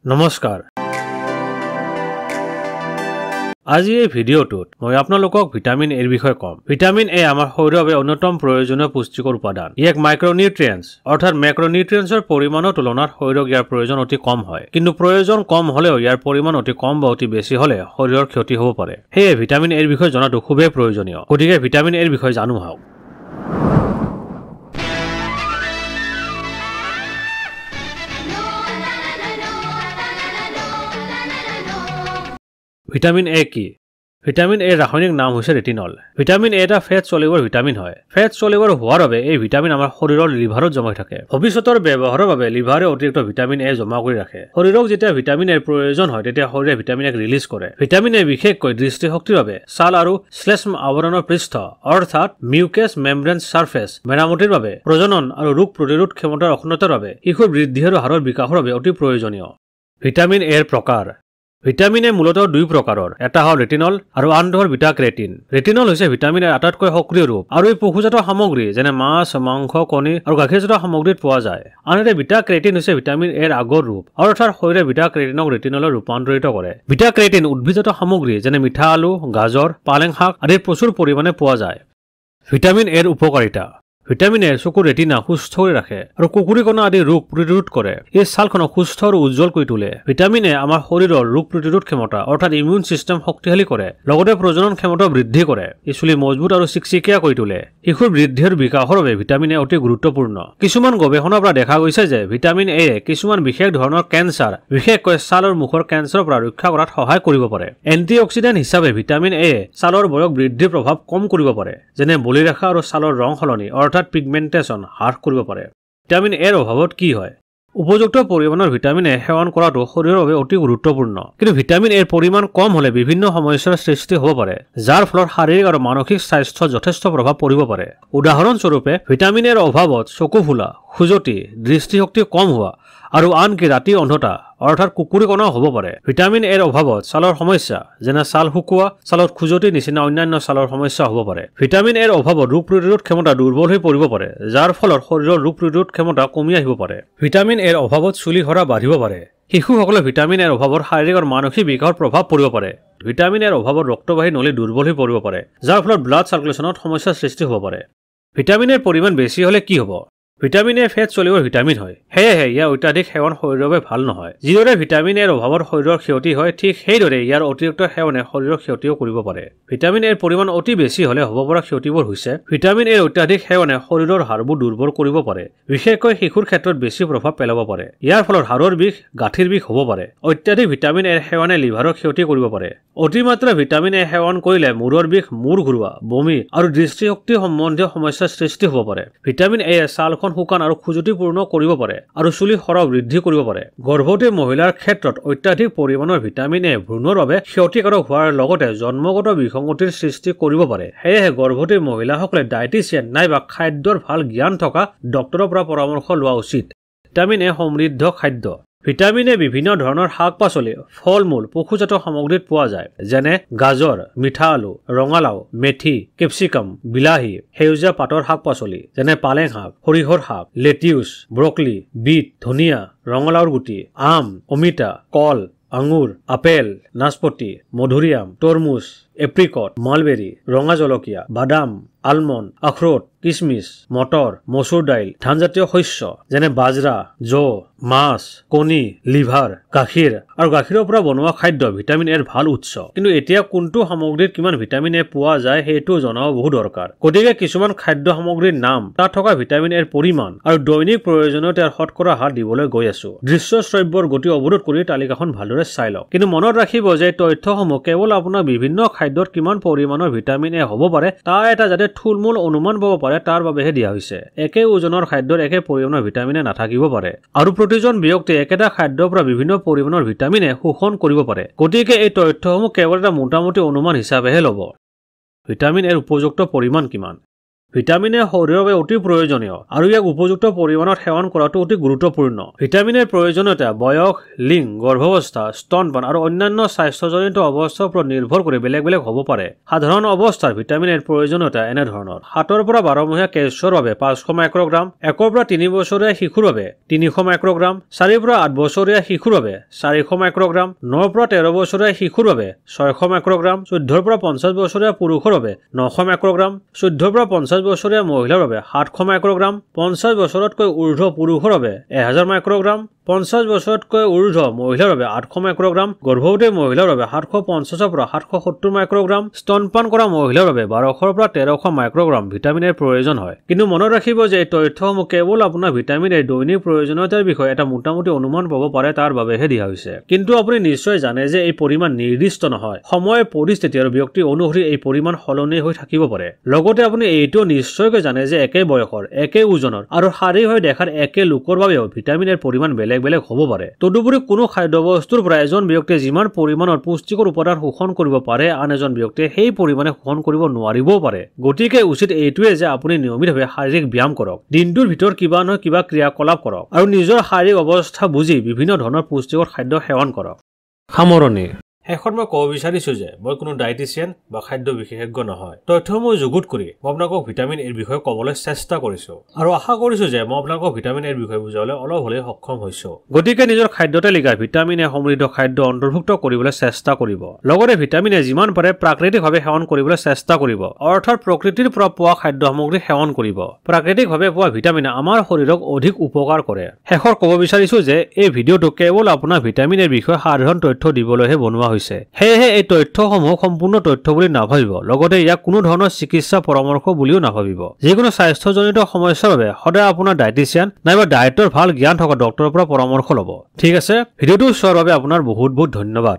নমস্কাৰ আজি এই ভিডিঅ'টোত মই আপোনালোকক ভিটামিন এৰ বিষয়ে কম। ভিটামিন এ আমাৰ শৰীৰৰ বাবে অন্যতম প্ৰয়োজনীয় পুষ্টিকৰ উপাদান। ই এক মাইক্ৰনিউট্ৰিয়েন্টছ অৰ্থাৎ মেক্ৰনিউট্ৰিয়েন্টছৰ পৰিমাণৰ তুলনাত শৰীৰক ইয়াৰ প্ৰয়োজন অতি কম হয়। কিন্তু প্ৰয়োজন কম হ'লেও ইয়াৰ পৰিমাণ অতি কম বা অতি বেছি হ'লে শৰীৰৰ ক্ষতি হ'ব পাৰে। সেয়ে ভিটামিন এৰ বিষয়ে জনাটো খুবেই প্ৰয়োজনীয়। গতিকে ভিটামিন এৰ বিষয়ে জানো আহক। ভিটামিন এ কি? ভিটামিন এৰ ৰাসায়নিক নাম হৈছে ৰেটিনল। ভিটামিন এ এটা ফেট চলিবৰ ভিটামিন হয়। ফেট চলিবৰ হোৱাৰ বাবে এই ভিটামিন আমাৰ শৰীৰৰ লিভাৰত জমা থাকে। ভৱিষ্যতৰ ব্যৱহাৰৰ বাবে লিভাৰে অতিৰিক্ত ভিটামিন এ জমা কৰি ৰাখে। শৰীৰক যেতিয়া ভিটামিন এৰ প্ৰয়োজন হয় তেতিয়া শৰীৰে ভিটামিন এ ৰিলিজ কৰে। ভিটামিন এ বিশেষকৈ দৃষ্টিশক্তিৰ বাবে, ছাল আৰু শ্লেষ্ম আৱৰণৰ পৃষ্ঠ অৰ্থাৎ মিউকেছ মেমব্ৰেন সাৰফেচ মেৰামতিৰ বাবে, প্ৰজনন আৰু ৰোগ প্ৰতিৰোধ ক্ষমতাৰ অক্ষুণ্ণতাৰ বাবে, শিশুৰ বৃদ্ধি আৰু হাড়ৰ বিকাশৰ বাবে অতি প্ৰয়োজনীয়। ভিটামিন এৰ প্ৰকাৰ। ভিটামিন এ মূলতঃ দুই প্ৰকাৰৰ, এটা হ'ল ৰেটিনল আৰু আনটো হ'ল বিটা কেৰটিন। ৰেটিনল হৈছে ভিটামিন এৰ আটাইতকৈ সক্ৰিয় ৰূপ আৰু এই পশুজাত সামগ্ৰী যেনে মাছ, মাংস, কণী আৰু গাখীৰজাত সামগ্ৰীত পোৱা যায়। আনহাতে বিটা কেৰটিন হৈছে ভিটামিন এৰ আগৰ ৰূপ, অৰ্থাৎ শৰীৰে বিটা কেৰটিনক ৰেটিনলৈ ৰূপান্তৰিত কৰে। বিটা কেৰটিন উদ্ভিদজাত সামগ্ৰী যেনে মিঠা আলু, গাজৰ, পালেং শাক আদিত প্ৰচুৰ পৰিমাণে পোৱা যায়। ভিটামিন এৰ উপকাৰিতা। ভিটামিন এ চকুৰ ৰেটিনা সুস্থ কৰি ৰাখে আৰু কুকুৰীকণা আদি ৰোগ প্ৰতিৰোধ কৰে। এই ছালখনক সুস্থ আৰু উজ্জ্বল কৰি তোলে। ভিটামিন এ আমাৰ শৰীৰৰ ৰোগ প্ৰতিৰোধ ক্ষমতা অৰ্থাৎ ইমিউন চিষ্টেম শক্তিশালী কৰে, লগতে প্ৰজনন ক্ষমতা বৃদ্ধি কৰে। ই চুলি মজবুত আৰু চিকচিকীয়া কৰি তোলে। শিশুৰ বৃদ্ধি আৰু বিকাশৰ বাবে ভিটামিন এ অতি গুৰুত্বপূৰ্ণ। কিছুমান গৱেষণাৰ পৰা দেখা গৈছে যে ভিটামিন এ কিছুমান বিশেষ ধৰণৰ কেঞ্চাৰ, বিশেষকৈ ছাল আৰু মুখৰ কেঞ্চাৰৰ পৰা ৰক্ষা কৰাত সহায় কৰিব পাৰে। এন্টিঅক্সিডেণ্ট হিচাপে ভিটামিন এ ছালৰ বয়স বৃদ্ধিৰ প্ৰভাৱ কম কৰিব পাৰে, যেনে বলি ৰেখা আৰু ছালৰ ৰং সলনি অৰ্থাৎ পিগমেণ্টেশ্যন হ্ৰাস কৰিব পাৰে। ভিটামিন এৰ অভাৱত কি হয়? উপযুক্ত পৰিমাণৰ ভিটামিন এ সেৱন কৰাটো শৰীৰৰ বাবে অতি গুৰুত্বপূৰ্ণ। কিন্তু ভিটামিন এৰ পৰিমাণ কম হ'লে বিভিন্ন সমস্যাৰ সৃষ্টি হ'ব পাৰে, যাৰ ফলত শাৰীৰিক আৰু মানসিক স্বাস্থ্যত যথেষ্ট প্ৰভাৱ পৰিব পাৰে। উদাহৰণস্বৰূপে ভিটামিন এৰ অভাৱত চকু ফুলা, খুজতি, দৃষ্টিশক্তি কম হোৱা আৰু আনকি ৰাতি অন্ধতা অৰ্থাৎ কুকুৰীকণাও হ'ব পাৰে। ভিটামিন এৰ অভাৱত ছালৰ সমস্যা যেনে ছাল শুকোৱা, ছালত খুজতিৰ নিচিনা অন্যান্য ছালৰ সমস্যা হ'ব পাৰে। ভিটামিন এৰ অভাৱত ৰোগ প্ৰতিৰোধ ক্ষমতা দুৰ্বল হৈ পৰিব পাৰে, যাৰ ফলত শৰীৰৰ ৰোগ প্ৰতিৰোধ ক্ষমতা কমি আহিব পাৰে। ভিটামিন এৰ অভাৱত চুলি সৰা বাঢ়িব পাৰে। শিশুসকলে ভিটামিন এৰ অভাৱত শাৰীৰিক আৰু মানসিক বিকাশৰ প্ৰভাৱ পৰিব পাৰে। ভিটামিন এৰ অভাৱত ৰক্তবাহী নলী দুৰ্বল হৈ পৰিব পাৰে, যাৰ ফলত ব্লাড চাৰ্কুলেশ্যনত সমস্যাৰ সৃষ্টি হ'ব পাৰে। ভিটামিন এৰ পৰিমাণ বেছি হ'লে কি হ'ব? ভিটামিন এ ফেট চলিবৰ ভিটামিন হয়, সেয়েহে ইয়াৰ অত্যাধিক সেৱন শৰীৰৰ বাবে ভাল নহয়। যিদৰে ভিটামিন এৰ অভাৱত শৰীৰৰ ক্ষতি হয়, ঠিক সেইদৰে ইয়াৰ অতিৰিক্ত সেৱনে শৰীৰৰ ক্ষতিও কৰিব পাৰে। ভিটামিন এৰ পৰিমাণ অতি বেছি হ'লে হ'ব পৰা ক্ষতিবোৰ হৈছে: ভিটামিন এৰ অত্যাধিক সেৱনে শৰীৰৰ হাড়বোৰ দুৰ্বল কৰিব পাৰে, বিশেষকৈ শিশুৰ ক্ষেত্ৰত বেছি প্ৰভাৱ পেলাব পাৰে। ইয়াৰ ফলত হাড়ৰ বিষ, গাঁঠিৰ বিষ হ'ব পাৰে। অত্যাধিক ভিটামিন এৰ সেৱনে লিভাৰৰ ক্ষতি কৰিব পাৰে। অতিমাত্ৰা ভিটামিন এ সেৱন কৰিলে মূৰৰ বিষ, মূৰ ঘূৰোৱা, বমি আৰু দৃষ্টিশক্তি সম্বন্ধীয় সমস্যাৰ সৃষ্টি হ'ব পাৰে। ভিটামিন এ ছালখন শুকান আৰু খুজতিপূৰ্ণ কৰিব পাৰে আৰু চুলি সৰা বৃদ্ধি কৰিব পাৰে। গৰ্ভৱতী মহিলাৰ ক্ষেত্ৰত অত্যাধিক পৰিমাণৰ ভিটামিন এ ভ্ৰূণৰ বাবে ক্ষতিকাৰক হোৱাৰ লগতে জন্মগত বিসংগতিৰ সৃষ্টি কৰিব পাৰে। সেয়েহে গৰ্ভৱতী মহিলাসকলে ডায়েটিচিয়ান নাইবা খাদ্যৰ ভাল জ্ঞান থকা ডক্তৰৰ পৰা পৰামৰ্শ লোৱা উচিত। ভিটামিন এ সমৃদ্ধ খাদ্য। ভিটামিন এ বিভিন্ন ধৰণৰ শাক-পাচলি, ফল-মূল, পশুজাত সামগ্ৰীত পোৱা যায়, যেনে গাজৰ, মিঠা আলু, ৰঙালাও, মেথি, কেপচিকাম, বিলাহী, সেউজীয়া পাতৰ শাক-পাচলি যেনে পালেং শাক, সৰিয়হৰ শাক, লেটিউচ, ব্ৰকলি, বিট, ধনিয়া, ৰঙালাওৰ গুটি, আম, অমিতা, কল, আঙুৰ, আপেল, নাচপতি, মধুৰিআম, তৰমুজ, এপ্ৰিকট, মালবেৰী, ৰঙা জলকীয়া, বাদাম, আলমণ্ড, আখৰোট, কিচমিচ, মটৰ, মচুৰ দাইল, ধানজাতীয় শস্য যেনে বাজৰা, জৌ, মাছ, কণী, লিভাৰ, গাখীৰ আৰু গাখীৰৰ পৰা বনোৱা খাদ্য ভিটামিন এৰ ভাল উৎস। কিন্তু এতিয়া কোনটো সামগ্ৰীত কিমান ভিটামিন এ পোৱা যায় সেইটো জনাও বহু দৰকাৰ। গতিকে কিছুমান খাদ্য সামগ্ৰীৰ নাম, তাত থকা ভিটামিন এৰ পৰিমাণ আৰু দৈনিক প্ৰয়োজনীয়তাৰ শতকৰা হাৰ দিবলৈ গৈ আছো। দৃশ্য শ্ৰব্যৰ গতি অৱৰোধ কৰি তালিকাখন ভালদৰে চাই লওক। কিন্তু মনত ৰাখিব যে তথ্যসমূহ কেৱল আপোনাক বিভিন্ন খাদ্যত কিমান পৰিমাণৰ ভিটামিন এ হ'ব পাৰে তাৰ এটা যাতে থুলমূল অনুমান পাব পাৰে তাৰ বাবেহে দিয়া হৈছে। একে ওজনৰ খাদ্যৰ একে পৰিমাণৰ ভিটামিন এ নাথাকিব পাৰে আৰু প্ৰতিজন ব্যক্তিয়ে একেটা খাদ্যৰ পৰা বিভিন্ন পৰিমাণৰ ভিটামিন এ শোষণ কৰিব পাৰে। গতিকে এই তথ্যসমূহ কেৱল এটা মোটামুটি অনুমান হিচাপেহে ল'ব। ভিটামিন এৰ উপযুক্ত পৰিমাণ কিমান? ভিটামিন এ শৰীৰৰ বাবে অতি প্ৰয়োজনীয় আৰু ইয়াক উপযুক্ত পৰিমাণত সেৱন কৰাটো অতি গুৰুত্বপূৰ্ণ। ভিটামিনৰ প্ৰয়োজনীয়তা বয়স, লিংগ, গৰ্ভাৱস্থা, স্তনপান আৰু অন্যান্য স্বাস্থ্যজনিত অৱস্থাৰ ওপৰত নিৰ্ভৰ কৰি বেলেগ বেলেগ হ'ব পাৰে। সাধাৰণ অৱস্থাত ভিটামিনৰ প্ৰয়োজনীয়তা এনে ধৰণৰ: 7 পৰা 12 মহীয়া কেঁচুৱাৰ বাবে 500 মাইক্ৰগ্ৰাম, 1 পৰা 3 বছৰীয়া শিশুৰ বাবে 300 মাইক্ৰগ্ৰাম, 4 পৰা 8 বছৰীয়া শিশুৰ বাবে 400 মাইক্ৰগ্ৰাম, 9 পৰা 13 বছৰীয়া শিশুৰ বাবে 600 মাইক্ৰগ্ৰাম, 14 পৰা 50 বছৰীয়া পুৰুষৰ বাবে 900 মাইক্ৰগ্ৰাম, 14 পৰা 50 বছৰীয়া মহিলাৰ বাবে 700 মাইক্ৰগ্ৰাম, 50 বছৰতকৈ ঊৰ্ধ্ব পুৰুষৰ বাবে 1000 মাইক্ৰগ্ৰাম, 50 বছৰতকৈ ঊৰ্ধ্ব মহিলাৰ বাবে 800 মাইক্ৰগ্ৰাম, গৰ্ভৱতী মহিলাৰ বাবে 750 পৰা 770 মাইক্ৰগ্ৰাম, স্তনপান কৰা মহিলাৰ বাবে 1200 পৰা 1300 মাইক্ৰগ্ৰাম ভিটামিনৰ প্ৰয়োজন হয়। কিন্তু মনত ৰাখিব যে এই তথ্যসমূহ কেৱল আপোনাৰ ভিটামিনৰ দৈনিক প্ৰয়োজনীয়তাৰ বিষয়ে এটা মোটামুটি অনুমান পাব পাৰে তাৰ বাবেহে দিয়া হৈছে। কিন্তু আপুনি নিশ্চয় জানে যে এই পৰিমাণ নিৰ্দিষ্ট নহয়। সময়, পৰিস্থিতি আৰু ব্যক্তি অনুসৰি এই পৰিমাণ সলনি হৈ থাকিব পাৰে। লগতে আপুনি এইটো নিশ্চয়কৈ জানে যে একে বয়সৰ, একে ওজনৰ আৰু শাৰীৰিকভাৱে দেখাৰ একে লোকৰ বাবেও ভিটামিনৰ পৰিমাণ বেলেগ বেলেগ হ'ব পাৰে। তদুপৰি কোনো খাদ্যবস্তুৰ পৰা এজন ব্যক্তিয়ে যিমান পৰিমাণৰ পুষ্টিকৰ উপাদান শোষণ কৰিব পাৰে, আন এজন ব্যক্তিয়ে সেই পৰিমাণে শোষণ কৰিব নোৱাৰিবও পাৰে। গতিকে উচিত এইটোৱে যে আপুনি নিয়মিতভাৱে শাৰীৰিক ব্যায়াম কৰক, দিনটোৰ ভিতৰত কিবা নহয় কিবা ক্ৰিয়াকলাপ কৰক আৰু নিজৰ শাৰীৰিক অৱস্থা বুজি বিভিন্ন ধৰণৰ পুষ্টিকৰ খাদ্য সেৱন কৰক। সামৰণি: শেষত মই ক'ব বিচাৰিছো যে মই কোনো ডায়েটিচিয়ান বা খাদ্য বিশেষজ্ঞ নহয়। তথ্যসমূহ যুগুত কৰি মই আপোনালোকক ভিটামিন এৰ বিষয়ে ক'বলৈ চেষ্টা কৰিছো আৰু আশা কৰিছো যে মই আপোনালোকক ভিটামিন এৰ বিষয়ে বুজাবলৈ অলপ হ'লেও সক্ষম হৈছো। গতিকে নিজৰ খাদ্য তালিকাত ভিটামিন এ সমৃদ্ধ খাদ্য অন্তৰ্ভুক্ত কৰিবলৈ চেষ্টা কৰিব। লগতে ভিটামিন এ যিমান পাৰে প্ৰাকৃতিকভাৱে সেৱন কৰিবলৈ চেষ্টা কৰিব, অৰ্থাৎ প্ৰকৃতিৰ পৰা পোৱা খাদ্য সামগ্ৰী সেৱন কৰিব। প্ৰাকৃতিকভাৱে পোৱা ভিটামিনে আমাৰ শৰীৰক অধিক উপকাৰ কৰে। শেষত ক'ব বিচাৰিছো যে এই ভিডিঅ'টো কেৱল আপোনাৰ ভিটামিন এৰ বিষয়ে সাধাৰণ তথ্য দিবলৈহে বনোৱা হৈছে। সেয়েহে এই তথ্যসমূহ সম্পূৰ্ণ তথ্য বুলি নাভাবিব, লগতে ইয়াক কোনো ধৰণৰ চিকিৎসা পৰামৰ্শ বুলিও নাভাবিব। যিকোনো স্বাস্থ্যজনিত সমস্যাৰ বাবে সদায় আপোনাৰ ডায়েটিচিয়ান নাইবা ডায়েটৰ ভাল জ্ঞান থকা ডক্তৰৰ পৰা পৰামৰ্শ ল'ব। ঠিক আছে, ভিডিঅ'টো চোৱাৰ বাবে আপোনাৰ বহুত বহুত ধন্যবাদ।